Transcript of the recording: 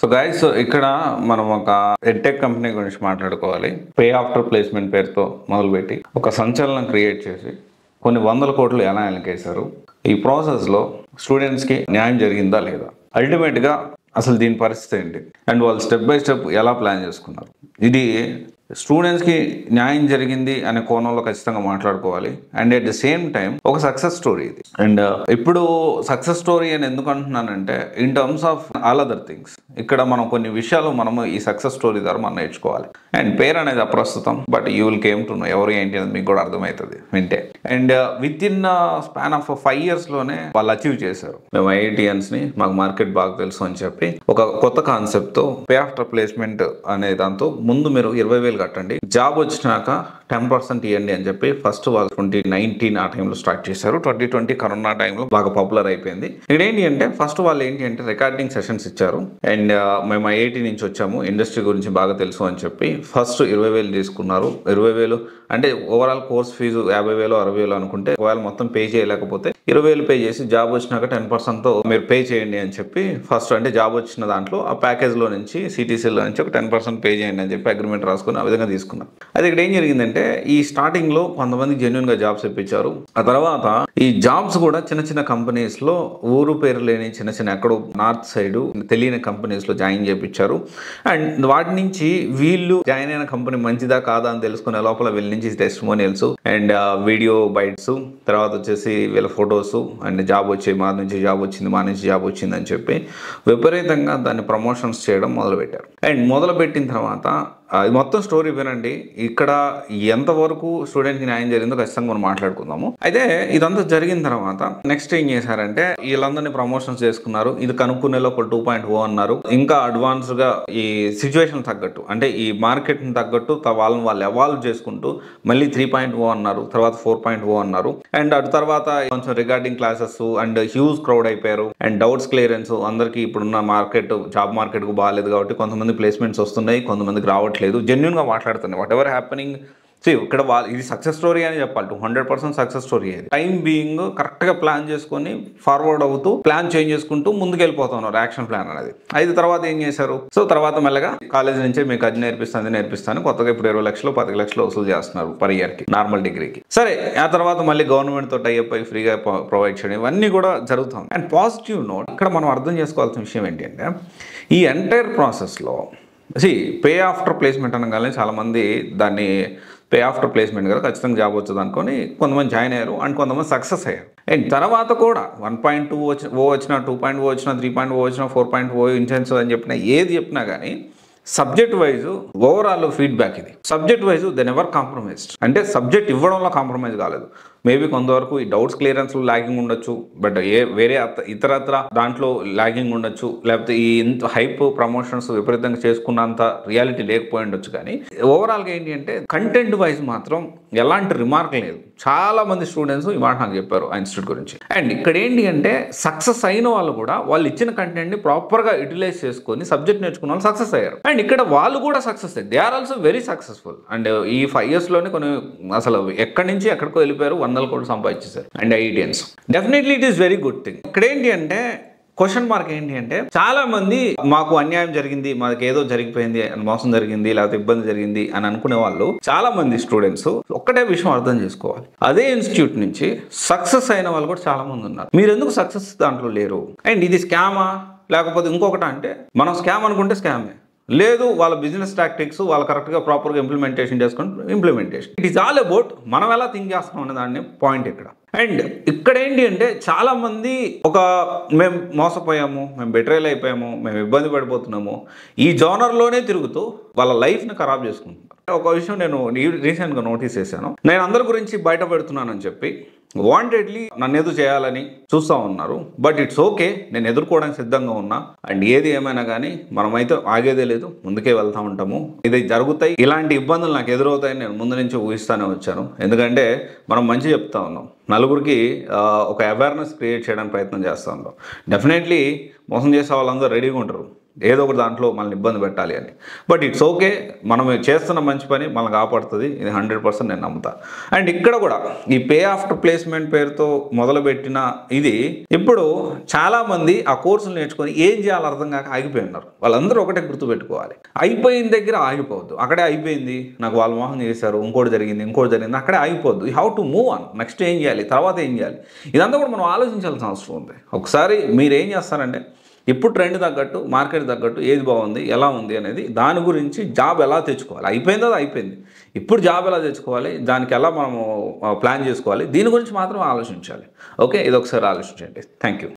So guys, ఇక్కడ మనం ఒక ఎడ్టెక్ కంపెనీ గురించి మాట్లాడుకోవాలి. పే ఆఫ్టర్ ప్లేస్మెంట్ పేరుతో మొదలుపెట్టి ఒక సంచలనం క్రియేట్ చేసి కొన్ని వందల కోట్లు ఎలా ఎన్నికేశారు, ఈ ప్రాసెస్లో స్టూడెంట్స్కి న్యాయం జరిగిందా లేదా, అల్టిమేట్గా అసలు దీని పరిస్థితి ఏంటి, అండ్ వాళ్ళు స్టెప్ బై స్టెప్ ఎలా ప్లాన్ చేసుకున్నారు, ఇది స్టూడెంట్స్కి న్యాయం జరిగింది అనే కోణంలో ఖచ్చితంగా మాట్లాడుకోవాలి. And at the same time ఒక సక్సెస్ స్టోరీ ఇది. అండ్ ఇప్పుడు సక్సెస్ స్టోరీ అని ఎందుకు అంటున్నానంటే, in terms of all other things, ఇక్కడ మనం కొన్ని విషయాలు మనము ఈ సక్సెస్ స్టోరీ ద్వారా మనం నేర్చుకోవాలి. అండ్ పేరు అనేది అప్రస్తుతం, but you will came to know ఎవరు ఏంటి అనేది మీకు కూడా అర్థమవుతుంది వింటే. And with in span of 5 yearsలోనే వాళ్ళు అచీవ్ చేశారు. మేము ఐఐటియన్స్ని, మాకు మార్కెట్ బాగా తెలుసు అని చెప్పి ఒక కొత్త కాన్సెప్ట్తో పే ఆఫ్టర్ ప్లేస్మెంట్ అనే దాంతో ముందు మీరు 20,000 కట్టండి, జాబ్ వచ్చినాక 10% ఇవ్వండి అని చెప్పి ఫస్ట్ వాళ్ళు 2019 ఆ టైంలో స్టార్ట్ చేశారు. 2020 కరోనా టైంలో బాగా పాపులర్ అయిపోయింది. ఇక్కడ ఏంటి అంటే ఫస్ట్ వాళ్ళు ఏంటి అంటే రికార్డింగ్ సెషన్స్ ఇచ్చారు. అండ్ మేము ఐఐటి నుంచి వచ్చాము, ఇండస్ట్రీ గురించి బాగా తెలుసు అని చెప్పి ఫస్ట్ 20,000 తీసుకున్నారు. 20,000 అంటే ఓవరాల్ కోర్స్ ఫీజు 50,000 60,000 అనుకుంటే, ఒకవేళ మొత్తం పే చేయలేకపోతే 20,000 పే చేసి జాబ్ వచ్చినాక 10%తో మీరు పే చేయండి అని చెప్పి ఫస్ట్, అంటే జాబ్ వచ్చిన దాంట్లో ఆ ప్యాకేజ్లో నుంచి సిటీసీలో నుంచి ఒక 10% పే చేయండి అని చెప్పి అగ్రిమెంట్ రాసుకుని ఆ విధంగా తీసుకున్నాం. అది ఇక్కడ ఏం జరిగిందంటే, ఈ స్టార్టింగ్లో కొంతమంది జెన్యున్గా జాబ్స్ ఇప్పించారు. ఆ తర్వాత ఈ జాబ్స్ కూడా చిన్న చిన్న కంపెనీస్లో, ఊరు పేరు లేని చిన్న చిన్న ఎక్కడో నార్త్ సైడ్ తెలియని కంపెనీస్లో జాయిన్ చేయించారు. అండ్ వాటి నుంచి వీళ్ళు జాయిన్ అయిన కంపెనీ మంచిదా కాదా అని తెలుసుకునే లోపల వీళ్ళ నుంచి టెస్టిమోనియల్స్ అండ్ వీడియో బైట్స్, తర్వాత వచ్చేసి వీళ్ళ ఫొటోస్, అండ్ జాబ్ వచ్చి మా నుంచి జాబ్ వచ్చింది, మా నుంచి జాబ్ వచ్చింది అని చెప్పి విపరీతంగా దాన్ని ప్రమోషన్స్ చేయడం మొదలుపెట్టారు. అండ్ మొదలుపెట్టిన తర్వాత ఇది మొత్తం స్టోరీ వినండి. ఇక్కడ ఎంతవరకు స్టూడెంట్కి న్యాయం జరిగిందో ఖచ్చితంగా మనం మాట్లాడుకుందాము. అయితే ఇదంతా జరిగిన తర్వాత నెక్స్ట్ ఏం చేశారంటే, వీళ్ళందరినీ ప్రమోషన్స్ చేసుకున్నారు. ఇది కనుక్కునే లోపల 2.0 అన్నారు. ఇంకా అడ్వాన్స్గా ఈ సిచ్యువేషన్ తగ్గట్టు, అంటే ఈ మార్కెట్ని తగ్గట్టు వాళ్ళని వాళ్ళు ఎవాల్వ్ చేసుకుంటూ మళ్ళీ 3.0 అన్నారు, తర్వాత 4.0 అన్నారు. అండ్ అటు తర్వాత కొంచెం regarding classes and huge crowd అయిపోయారు. అండ్ డౌట్స్ క్లియరెన్స్, అందరికీ ఇప్పుడున్న మార్కెట్, జాబ్ మార్కెట్కు బాగాలేదు కాబట్టి కొంతమంది ప్లేస్మెంట్స్ వస్తున్నాయి, కొంతమందికి రావట్లేదు. జెన్యున్గా మాట్లాడుతున్నాయి. వాట్ ఎవర్ హ్యాపెనింగ్, ఇక్కడ ఇది సక్సెస్ స్టోరీ అని చెప్పాలి. 200% సక్సెస్ స్టోరీ. అది టైం బీయింగ్ కరెక్ట్గా ప్లాన్ చేసుకొని ఫార్వర్డ్ అవుతూ ప్లాన్ చేంజ్ చేసుకుంటూ ముందుకు వెళ్ళిపోతున్నారు. యాక్షన్ ప్లాన్ అనేది. అయితే తర్వాత ఏం చేశారు, సో తర్వాత మెల్లగా కాలేజ్ నుంచే మీకు అది నేర్పిస్తాను కొత్తగా ఇప్పుడు 20 లక్షలు 10 లక్షలు వసూలు చేస్తున్నారు పర్ ఇయర్కి నార్మల్ డిగ్రీకి. సరే, ఆ తర్వాత మళ్ళీ గవర్నమెంట్ తో టైఅప్ అయి ఫ్రీగా ప్రొవైడ్ చేయడం, ఇవన్నీ కూడా జరుగుతుంది. అండ్ పాజిటివ్ నోట్, ఇక్కడ మనం అర్థం చేసుకోవాల్సిన విషయం ఏంటి అంటే, ఈ ఎంటైర్ ప్రాసెస్లో పే ఆఫ్టర్ ప్లేస్మెంట్ అనగానే చాలామంది దాన్ని పే ఆఫ్టర్ ప్లేస్మెంట్ కదా, ఖచ్చితంగా జాబ్ వచ్చేది అనుకొని కొంతమంది జాయిన్ అయ్యారు అండ్ కొంతమంది సక్సెస్ అయ్యారు. అండ్ తర్వాత కూడా 1.2 వచ్చినా, 2.0 వచ్చినా, 3.0 వచ్చినా, 4.0 ఇంటెన్సివ్ అని చెప్పినా, ఏది చెప్పినా కానీ సబ్జెక్ట్ వైజ్ ఓవరాల్ ఫీడ్బ్యాక్ ఇది. Subject wise they never compromised. అంటే సబ్జెక్ట్ ఇవ్వడంలో కాంప్రమైజ్ కాలేదు. మేబీ కొంతవరకు ఈ డౌట్స్ క్లియరెన్స్లో లాగింగ్ ఉండొచ్చు, బట్ వేరే ఇతరత్ర దాంట్లో లాగింగ్ ఉండొచ్చు, లేకపోతే ఈ ఇంత హైప్ ప్రమోషన్స్ విపరీతంగా చేసుకున్నంత రియాలిటీ లేకపోయి ఉండొచ్చు. కానీ ఓవరాల్గా ఏంటి అంటే కంటెంట్ వైజ్ మాత్రం ఎలాంటి రిమార్క్ లేదు. చాలా మంది స్టూడెంట్స్ ఈ మాట నాకు చెప్పారు ఆ ఇన్స్టిట్యూట్ గురించి. అండ్ ఇక్కడ ఏంటి అంటే, సక్సెస్ అయిన వాళ్ళు కూడా వాళ్ళు ఇచ్చిన కంటెంట్ని ప్రాపర్గా యూటిలైజ్ చేసుకొని సబ్జెక్ట్ నేర్చుకున్న వాళ్ళు సక్సెస్ అయ్యారు. అండ్ ఇక్కడ వాళ్ళు కూడా సక్సెస్ అయ్యారు. They are also very successful. And ఈ 5 yearsలోనే కొన్ని అసలు ఎక్కడి నుంచి ఎక్కడికో వెళ్ళిపోయారు, 100 కోట్లు సంపాదించేశారు. And IITians definitely it is very good thing. ఇక్కడ ఏంటి అంటే క్వశ్చన్ మార్క్ ఏంటి అంటే, చాలా మంది మాకు అన్యాయం జరిగింది, మాకు ఏదో జరిగిపోయింది, మోసం జరిగింది, లేకపోతే ఇబ్బంది జరిగింది అని అనుకునే వాళ్ళు చాలా మంది స్టూడెంట్స్ ఒక్కటే విషయం అర్థం చేసుకోవాలి. అదే ఇన్స్టిట్యూట్ నుంచి సక్సెస్ అయిన వాళ్ళు కూడా చాలా మంది ఉన్నారు. మీరు ఎందుకు సక్సెస్ దాంట్లో లేరు? అండ్ ఇది స్కామా లేకపోతే ఇంకొకటి అంటే, మనం స్కామ్ అనుకుంటే స్కామే, లేదు వాళ్ళ బిజినెస్ టాక్టిక్స్ వాళ్ళు కరెక్ట్గా ప్రాపర్గా ఇంప్లిమెంటేషన్ చేసుకుని implementation. It is all about మనం ఎలా థింక్ చేస్తాం అనే దాన్ని పాయింట్ ఇక్కడ. అండ్ ఇక్కడ ఏంటి అంటే, చాలామంది మేము మోసపోయాము, మేము బెటరేల్ అయిపోయాము, మేము ఇబ్బంది పడిపోతున్నాము, ఈ జోనర్లోనే తిరుగుతూ వాళ్ళ లైఫ్ని ఖరాబ్ చేసుకుంటున్నారు. ఒక విషయం నేను రీసెంట్గా నోటీస్ చేశాను. నేను అందరి గురించి బయట పెడుతున్నానని చెప్పి వాంటెడ్లీ నన్ను ఎదురు చేయాలని చూస్తూ ఉన్నారు. బట్ ఇట్స్ ఓకే, నేను ఎదుర్కోవడానికి సిద్ధంగా ఉన్నా. అండ్ ఏది ఏమైనా కానీ మనమైతే ఆగేదే లేదు, ముందుకే వెళ్తూ ఉంటాము. ఇది జరుగుతాయి, ఇలాంటి ఇబ్బందులు నాకు ఎదురవుతాయని నేను ముందు నుంచి ఊహిస్తూనే వచ్చాను. ఎందుకంటే మనం మంచి చెప్తా ఉన్నాం, నలుగురికి ఒక అవేర్నెస్ క్రియేట్ చేయడానికి ప్రయత్నం చేస్తూ ఉంటాం. డెఫినెట్లీ మోసం చేసే వాళ్ళందరూ రెడీగా ఉంటారు, ఏదో ఒక దాంట్లో మనల్ని ఇబ్బంది పెట్టాలి అని. బట్ ఇట్స్ ఓకే, మనం చేస్తున్న మంచి పని మనల్ని కాపాడుతుంది, ఇది 100% నేను నమ్ముతా. అండ్ ఇక్కడ కూడా ఈ పే ఆఫ్టర్ ప్లేస్మెంట్ పేరుతో మొదలుపెట్టిన ఇది ఇప్పుడు చాలామంది ఆ కోర్సులు నేర్చుకొని ఏం చేయాలో అర్థం కాక ఆగిపోయి ఉన్నారు. వాళ్ళందరూ ఒకటే గుర్తుపెట్టుకోవాలి, అయిపోయిన దగ్గర ఆగిపోవద్దు. అక్కడే అయిపోయింది, నాకు వాళ్ళు మోహం చేశారు, ఇంకోటి జరిగింది అక్కడే ఆగిపోవద్దు. You have to move on. Next ఏం చేయాలి, తర్వాత ఏం చేయాలి, ఇదంతా కూడా మనం ఆలోచించాల్సిన అవసరం ఉంది. ఒకసారి మీరు ఏం చేస్తారంటే ఇప్పుడు ట్రెండ్ తగ్గట్టు, మార్కెట్ తగ్గట్టు ఏది బాగుంది, ఎలా ఉంది అనేది దాని గురించి జాబ్ ఎలా తెచ్చుకోవాలి, అయిపోయిందో అది అయిపోయింది, ఇప్పుడు జాబ్ ఎలా తెచ్చుకోవాలి, దానికి ఎలా మనము ప్లాన్ చేసుకోవాలి, దీని గురించి మాత్రం ఆలోచించాలి. ఓకే, ఇది ఒకసారి ఆలోచించండి. Thank you.